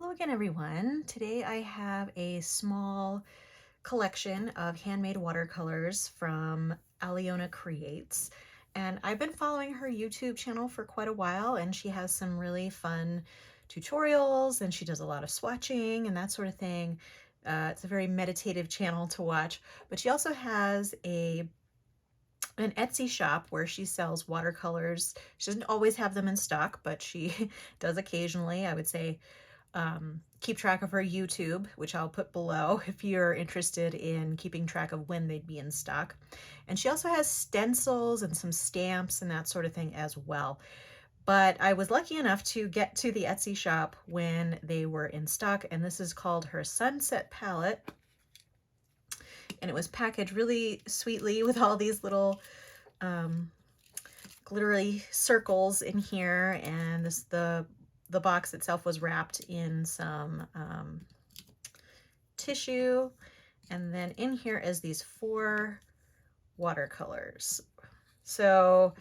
Hello again, everyone. Today I have a small collection of handmade watercolors from Aliona Creates. And I've been following her YouTube channel for quite a while, and she has some really fun tutorials, and she does a lot of swatching and that sort of thing. It's a very meditative channel to watch, but she also has an Etsy shop where she sells watercolors. She doesn't always have them in stock, but she does occasionally. I would say keep track of her YouTube, which I'll put below if you're interested in keeping track of when they'd be in stock. And she also has stencils and some stamps and that sort of thing as well. But I was lucky enough to get to the Etsy shop when they were in stock, and this is called her Sunset Palette. And it was packaged really sweetly with all these little glittery circles in here, and the box itself was wrapped in some tissue, and then in here is these 4 watercolors. So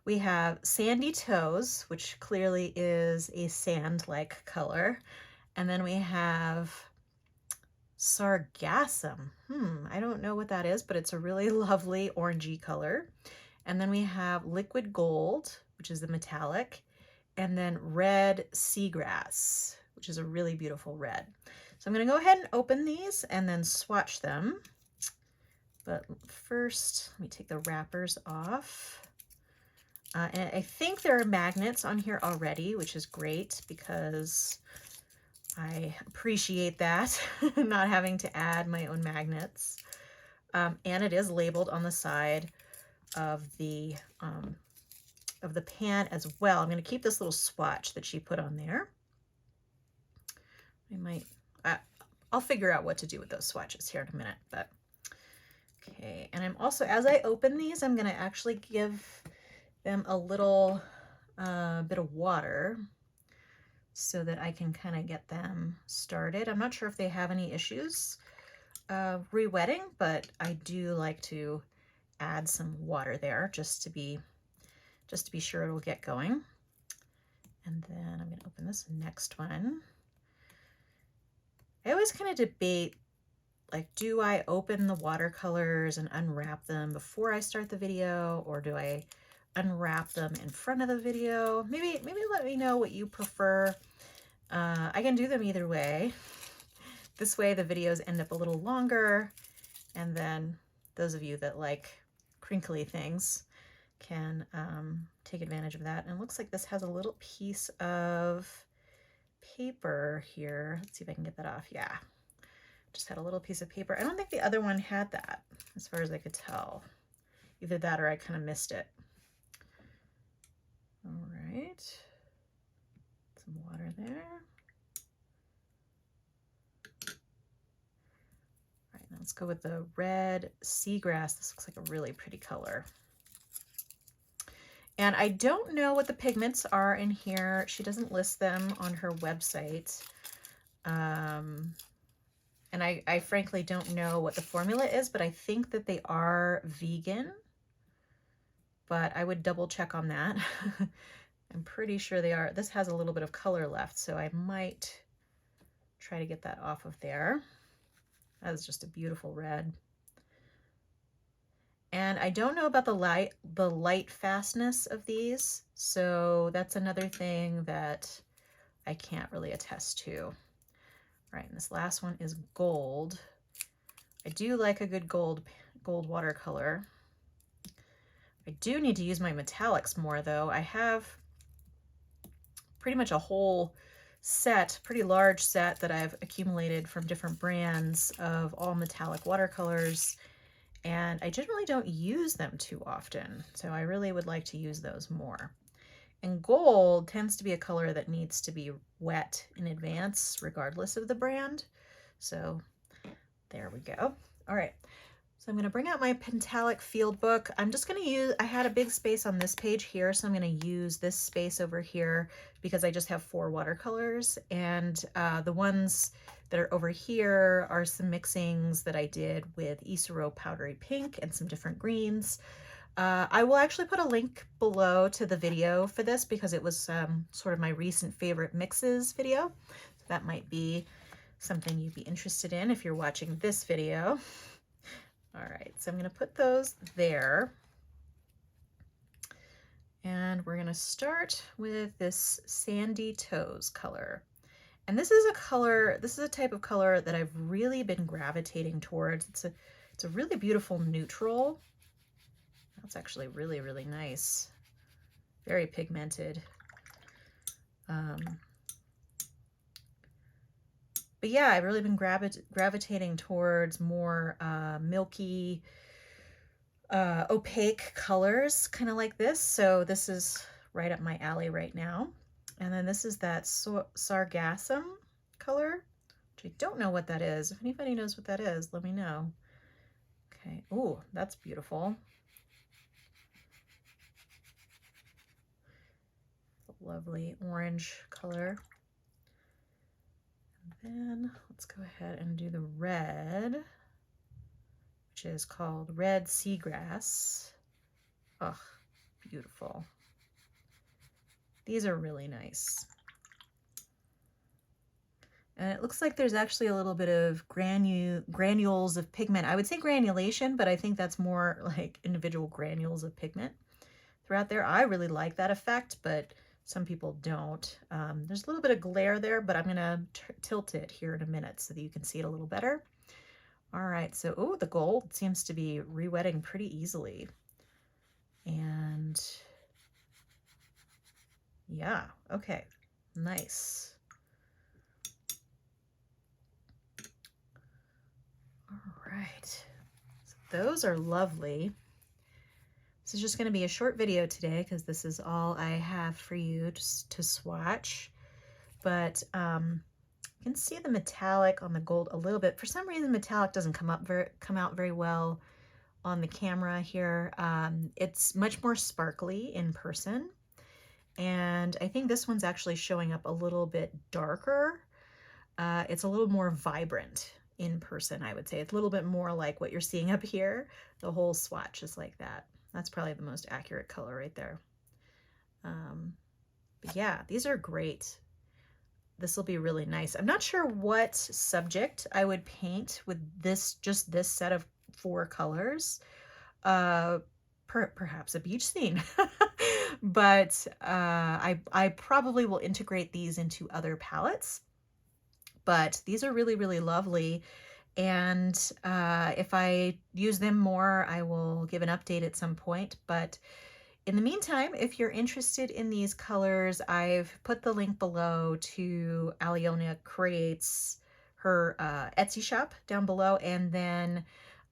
we have Sandy Toes, which clearly is a sand-like color, and then we have Sargassum. I don't know what that is, but it's a really lovely orangey color. And then we have Liquid Gold, which is the metallic, and then Red Seagrass, which is a really beautiful red. So I'm going to go ahead and open these and then swatch them. But first, let me take the wrappers off. And I think there are magnets on here already, which is great because I appreciate that, not having to add my own magnets. And it is labeled on the side of the pan as well. I'm going to keep this little swatch that she put on there. I'll figure out what to do with those swatches here in a minute, but okay. And I'm also, as I open these, I'm going to actually give them a little bit of water so that I can kind of get them started. I'm not sure if they have any issues re-wetting, but I do like to add some water there just to be sure it'll get going. And then I'm going to open this next one. I always kind of debate, like, do I open the watercolors and unwrap them before I start the video, or do I unwrap them in front of the video? Maybe let me know what you prefer. I can do them either way. This way the videos end up a little longer, and then those of you that like crinkly things can take advantage of that. And it looks like this has a little piece of paper here. Let's see if I can get that off. Yeah, just had a little piece of paper. I don't think the other one had that, as far as I could tell. Either that or I kind of missed it. All right, some water there. All right, now let's go with the Red Seagrass. This looks like a really pretty color. And I don't know what the pigments are in here. She doesn't list them on her website. And I frankly don't know what the formula is, but I think that they are vegan. But I would double check on that. I'm pretty sure they are. This has a little bit of color left, so I might try to get that off of there. That is just a beautiful red. And I don't know about the light fastness of these, so that's another thing that I can't really attest to. All right, and this last one is gold. I do like a good gold watercolor. I do need to use my metallics more, though. I have pretty much a whole set, pretty large set that I've accumulated from different brands of all metallic watercolors, and I generally don't use them too often, so I really would like to use those more. And gold tends to be a color that needs to be wet in advance, regardless of the brand. So there we go. All right, so I'm going to bring out my Pentalic field book. I'm just going to use, I had a big space on this page here, so I'm going to use this space over here because I just have 4 watercolors, and the ones that are over here are some mixings that I did with Isero Powdery Pink and some different greens. I will actually put a link below to the video for this because it was sort of my recent favorite mixes video. So That might be something you'd be interested in if you're watching this video. All right, so I'm going to put those there. And we're going to start with this Sandy Toes color. And this is a color, this is a type of color that I've really been gravitating towards. It's a really beautiful neutral. That's actually really, really nice. Very pigmented. But yeah, I've really been gravitating towards more milky, opaque colors, kind of like this. So this is right up my alley right now. And then this is that sargassum color, which I don't know what that is. If anybody knows what that is, let me know. Okay. Ooh, that's beautiful. Lovely orange color. And then let's go ahead and do the red, which is called Red Seagrass. Oh, beautiful. These are really nice. And it looks like there's actually a little bit of granules of pigment. I would say granulation, but I think that's more like individual granules of pigment throughout there. I really like that effect, but some people don't. There's a little bit of glare there, but I'm gonna tilt it here in a minute so that you can see it a little better. All right, so, oh, the gold seems to be re-wetting pretty easily. And yeah, okay, nice. All right, so those are lovely. This is just going to be a short video today because this is all I have for you to swatch. But you can see the metallic on the gold a little bit. For some reason, metallic doesn't come out very well on the camera here. It's much more sparkly in person. And I think this one's actually showing up a little bit darker. It's a little more vibrant in person, I would say. It's a little bit more like what you're seeing up here. The whole swatch is like that. That's probably the most accurate color right there. But yeah, these are great. This will be really nice. I'm not sure what subject I would paint with this, just this set of 4 colors. Perhaps a beach scene. But I probably will integrate these into other palettes. But these are really, really lovely. And if I use them more, I will give an update at some point. But in the meantime, if you're interested in these colors, I've put the link below to Aliona Creates, her Etsy shop down below. And then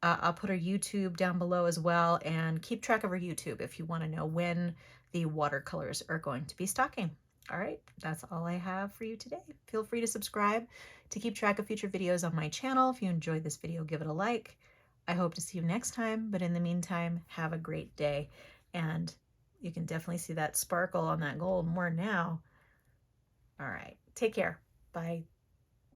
I'll put her YouTube down below as well. And keep track of her YouTube if you want to know when the watercolors are going to be stocking. All right, that's all I have for you today. Feel free to subscribe to keep track of future videos on my channel. If you enjoyed this video, give it a like. I hope to see you next time, but in the meantime, have a great day. And you can definitely see that sparkle on that gold more now. All right, take care. Bye.